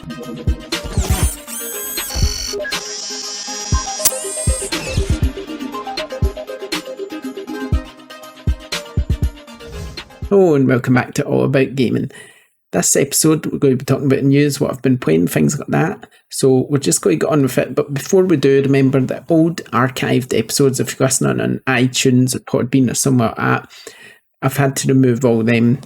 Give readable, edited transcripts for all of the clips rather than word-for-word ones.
Hello and welcome back to All About Gaming. This episode we're going to be talking about news, what I've been playing, things like that. So we're just going to get on with it. But before we do, remember that old archived episodes, if you're listening on iTunes or Podbean or somewhere like that, I've had to remove all them.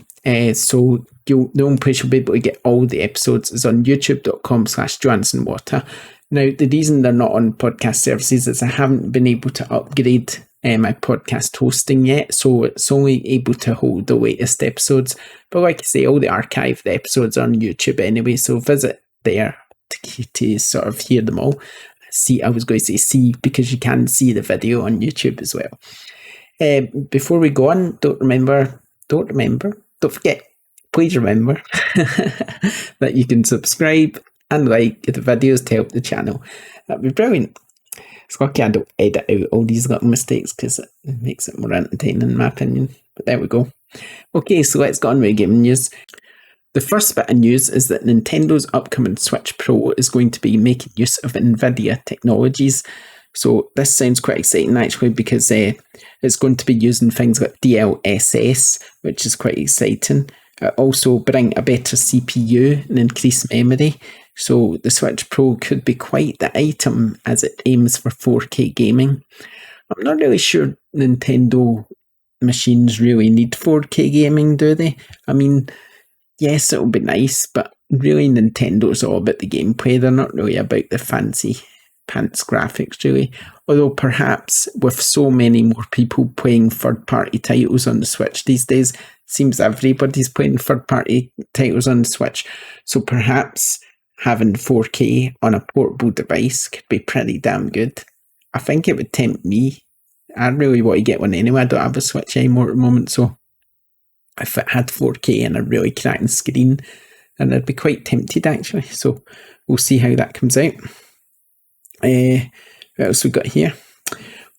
So the only place you'll be able to get all the episodes is on youtube.com/JohanssonWater. Now, the reason they're not on podcast services is I haven't been able to upgrade my podcast hosting yet, so it's only able to hold the latest episodes. But like I say, all the archived episodes are on YouTube anyway, so visit there to sort of hear them all. I was going to say see, because you can see the video on YouTube as well. Before we go on, don't forget, please remember that you can subscribe and like the videos to help the channel. That'd be brilliant. It's lucky I don't edit out all these little mistakes because it makes it more entertaining in my opinion. But there we go. Okay, so let's get on with gaming news. The first bit of news is that Nintendo's upcoming Switch Pro is going to be making use of NVIDIA technologies. So this sounds quite exciting actually, because it's going to be using things like DLSS, which is quite exciting. Also bring a better CPU and increase memory. So the Switch Pro could be quite the item as it aims for 4K gaming. I'm not really sure Nintendo machines really need 4K gaming, do they? I mean, yes, it'll be nice, but really Nintendo's all about the gameplay. They're not really about the fancy pants graphics, really. Although perhaps with so many more people playing third-party titles on the Switch these days, seems everybody's playing third-party titles on the Switch. So perhaps having 4K on a portable device could be pretty damn good. I think it would tempt me. I really want to get one anyway. I don't have a Switch anymore at the moment, so if it had 4K and a really cracking screen, then I'd be quite tempted actually. So we'll see how that comes out. What else we got here?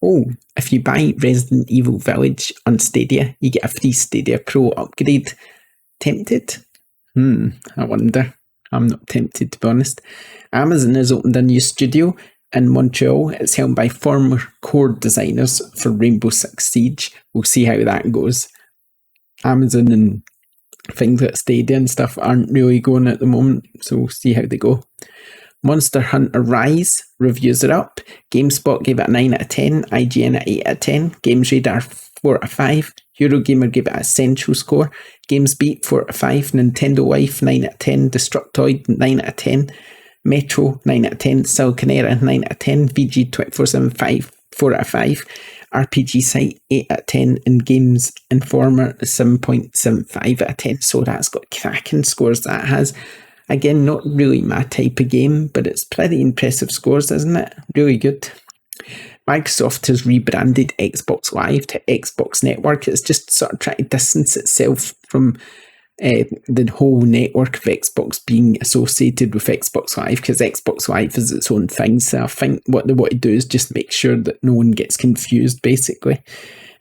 Oh, if you buy Resident Evil Village on Stadia, you get a free Stadia Pro upgrade. Tempted? I wonder. I'm not tempted, to be honest. Amazon has opened a new studio in Montreal. It's held by former core designers for Rainbow Six Siege. We'll see how that goes. Amazon and things like Stadia and stuff aren't really going at the moment, so we'll see how they go. Monster Hunter Rise reviews are up. GameSpot gave it a 9 out of 10, IGN at 8 out of 10, GamesRadar 4 out of 5, Eurogamer gave it a Central score, GamesBeat 4 out of 5, Nintendo Life 9 out of 10, Destructoid 9 out of 10, Metro 9 out of 10, Siliconera 9 out of 10, VG247 4 out of 5, RPG Site 8 out of 10, and Games Informer 7.75 out of 10. So that's got cracking scores, that has. Again, not really my type of game, but it's pretty impressive scores, isn't it? Really good. Microsoft has rebranded Xbox Live to Xbox Network. It's just sort of trying to distance itself from the whole network of Xbox being associated with Xbox Live, because Xbox Live is its own thing. So I think what they want to do is just make sure that no one gets confused, basically.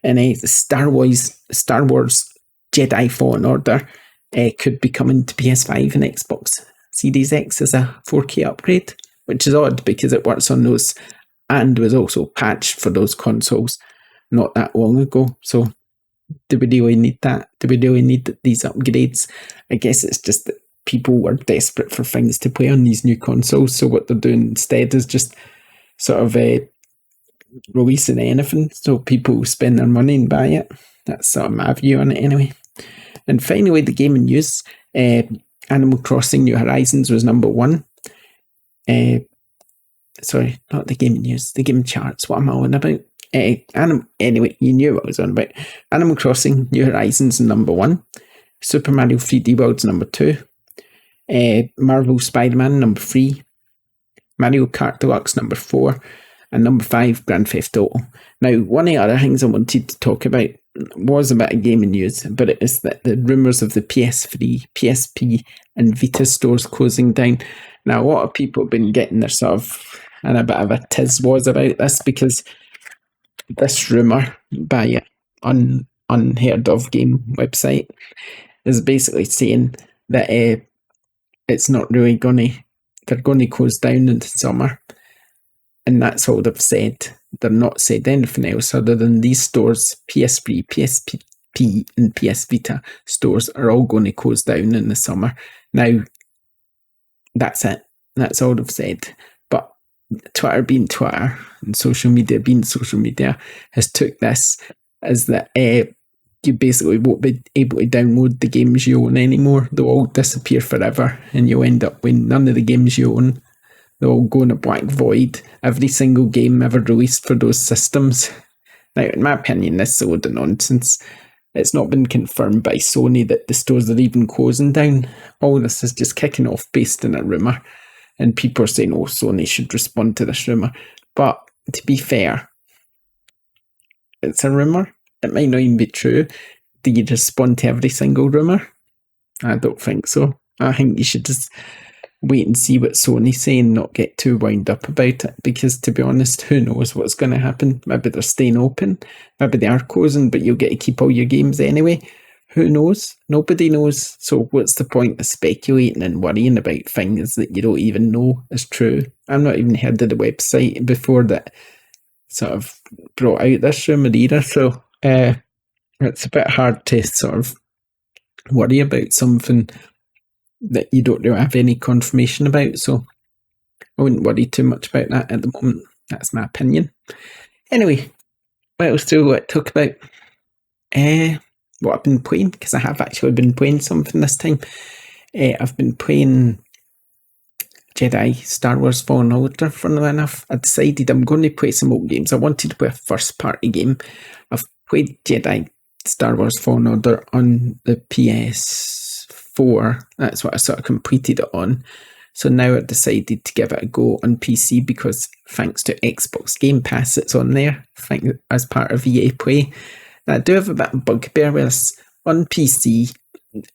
And Star Wars Jedi Fallen Order could be coming to PS5 and Xbox Series X as a 4K upgrade, which is odd because it works on those and was also patched for those consoles not that long ago. So do we really need that? Do we really need these upgrades? I guess it's just that people were desperate for things to play on these new consoles, so what they're doing instead is just sort of releasing anything so people spend their money and buy it. That's sort of my view on it anyway. And finally, the gaming news. Animal Crossing New Horizons was number 1. Sorry, not the gaming news, the gaming charts. What am I on about? Anyway, you knew what I was on about. Animal Crossing New Horizons number 1. Super Mario 3D World's number 2. Marvel Spider-Man number 3. Mario Kart Deluxe number 4. And number 5, Grand Theft Auto. Now, one of the other things I wanted to talk about was a bit of gaming news, but it is that the rumours of the PS3, PSP and Vita stores closing down. Now, a lot of people have been getting their sort of in a bit of a tiz-was about this, because this rumour by an unheard of game website is basically saying that it's not really going to they're going to close down in the summer. And that's all they've said. They're not said anything else other than these stores, PS3, PSP, and PS Vita stores are all going to close down in the summer. Now, that's it. That's all they've said. But Twitter being Twitter and social media being social media has took this as that you basically won't be able to download the games you own anymore. They'll all disappear forever, and you'll end up with none of the games you own. They'll all go in a black void. Every single game ever released for those systems. Now, in my opinion, this is a load of nonsense. It's not been confirmed by Sony that the stores are even closing down. All this is just kicking off based on a rumour. And people are saying, oh, Sony should respond to this rumour. But to be fair, it's a rumour. It might not even be true. Do you respond to every single rumour? I don't think so. I think you should just wait and see what Sony's saying, not get too wound up about it. Because to be honest, who knows what's going to happen? Maybe they're staying open. Maybe they are closing, but you'll get to keep all your games anyway. Who knows? Nobody knows. So what's the point of speculating and worrying about things that you don't even know is true? I've not even heard of the website before that sort of brought out this rumour either. So it's a bit hard to sort of worry about something that you don't really have any confirmation about. So I wouldn't worry too much about that at the moment. That's my opinion. Anyway, what else do I talk about? What I've been playing, because I have actually been playing something this time. I've been playing Jedi Star Wars Fallen Order, funnily enough. I decided I'm going to play some old games. I wanted to play a first party game. I've played Jedi Star Wars Fallen Order on the PS4. That's what I sort of completed it on. So now I decided to give it a go on PC because thanks to Xbox Game Pass, it's on there as part of EA Play. Now, I do have a bit of bugbear with on PC,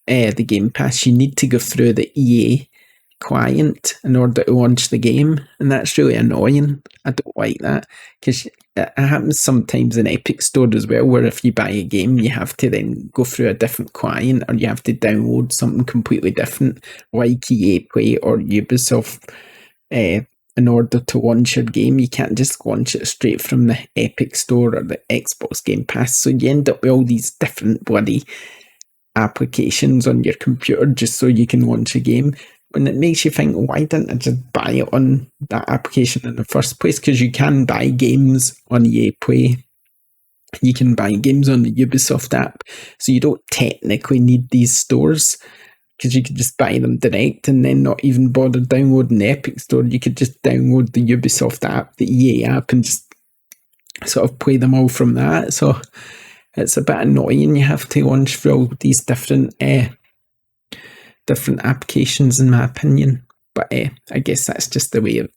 the Game Pass, you need to go through the EA client in order to launch the game, and that's really annoying. I don't like that, because it happens sometimes in Epic Store as well, where if you buy a game, you have to then go through a different client, or you have to download something completely different, like EA Play or Ubisoft, in order to launch your game. You can't just launch it straight from the Epic Store or the Xbox Game Pass, so you end up with all these different bloody applications on your computer just so you can launch a game. And it makes you think, why didn't I just buy it on that application in the first place? Because you can buy games on EA Play. You can buy games on the Ubisoft app. So you don't technically need these stores, because you could just buy them direct and then not even bother downloading the Epic Store. You could just download the Ubisoft app, the EA app, and just sort of play them all from that. So it's a bit annoying. You have to launch through all these different applications, in my opinion. But I guess that's just the way it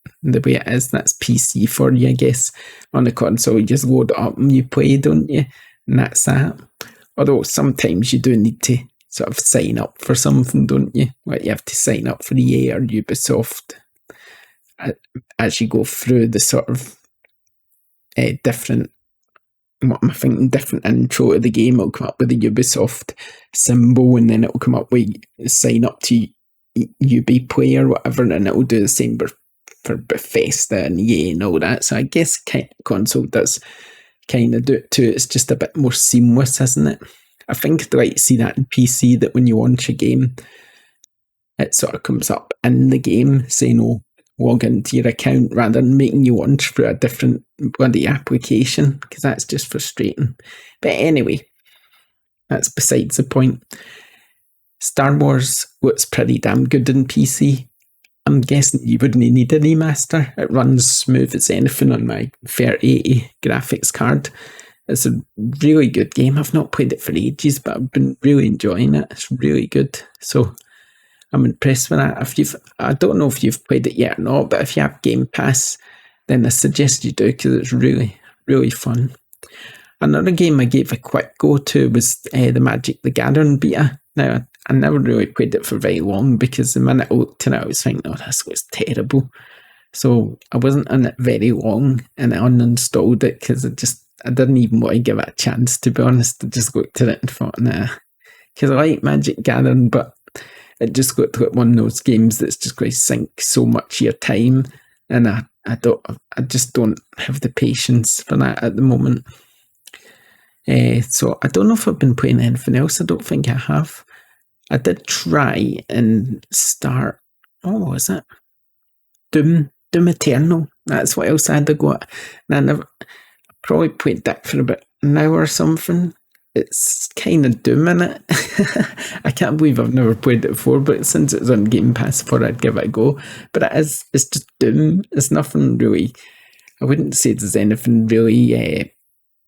is. That's PC for you, I guess. On the console, you just load it up and you play, don't you? And that's that. Although sometimes you do need to sort of sign up for something, don't you? Like you have to sign up for EA or Ubisoft as you go through the sort of different, what am I thinking, different intro to the game. It'll come up with the Ubisoft symbol, and then it'll come up with sign up to UB Play or whatever, and it'll do the same for Bethesda and EA and all that. So I guess console does kind of do it too. It's just a bit more seamless, isn't it? I think I'd like to see that in PC, that when you launch a game, it sort of comes up in the game saying, oh, log into your account, rather than making you launch through a different bloody application, because that's just frustrating. But anyway, that's besides the point. Star Wars looks pretty damn good in PC. I'm guessing you wouldn't need a remaster. It runs smooth as anything on my 3080 graphics card. It's a really good game. I've not played it for ages, but I've been really enjoying it. It's really good. So I'm impressed with that. I don't know if you've played it yet or not, but if you have Game Pass, then I suggest you do, because it's really, really fun. Another game I gave a quick go to was the Magic the Gathering beta. Now, I never really played it for very long, because the minute I looked at it, I was thinking, oh, this looks terrible. So I wasn't in it very long, and I uninstalled it because I didn't even want to give it a chance, to be honest. I just looked at it and thought, nah. Because I like Magic Gathering, but it just got to one of those games that's just going to sink so much of your time, and I just don't have the patience for that at the moment. So I don't know if I've been playing anything else. I don't think I have. I did try and start, what was it? Doom Eternal. That's what else I had to go at. And I probably played that for about an hour or something. It's kind of Doom in it. I can't believe I've never played it before, but since it's on Game Pass, I thought I'd give it a go. But it's just Doom. It's nothing really, I wouldn't say there's anything really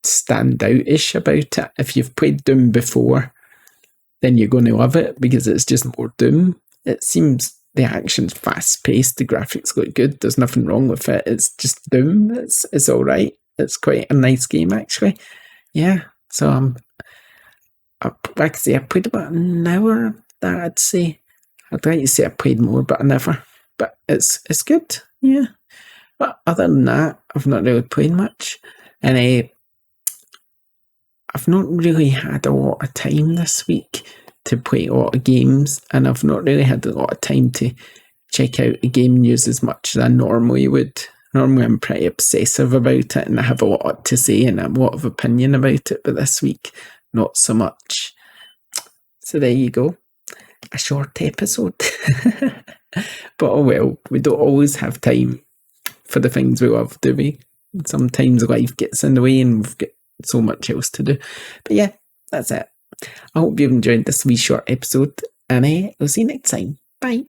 stand out-ish about it. If you've played Doom before, then you're going to love it because it's just more Doom. It seems the action's fast-paced, the graphics look good, there's nothing wrong with it, it's just Doom, it's alright, it's quite a nice game actually. Yeah, so like I say, I played about an hour of that, I'd say. I'd like to say I played more, but I never. But it's good, yeah. But other than that, I've not really played much. And I've not really had a lot of time this week to play a lot of games, and I've not really had a lot of time to check out the game news as much as I normally would. Normally I'm pretty obsessive about it and I have a lot to say and a lot of opinion about it, but this week, not so much. So there you go. A short episode. But oh well, we don't always have time for the things we love, do we? Sometimes life gets in the way and we've got so much else to do. But yeah, that's it. I hope you've enjoyed this wee short episode, and I'll see you next time. Bye.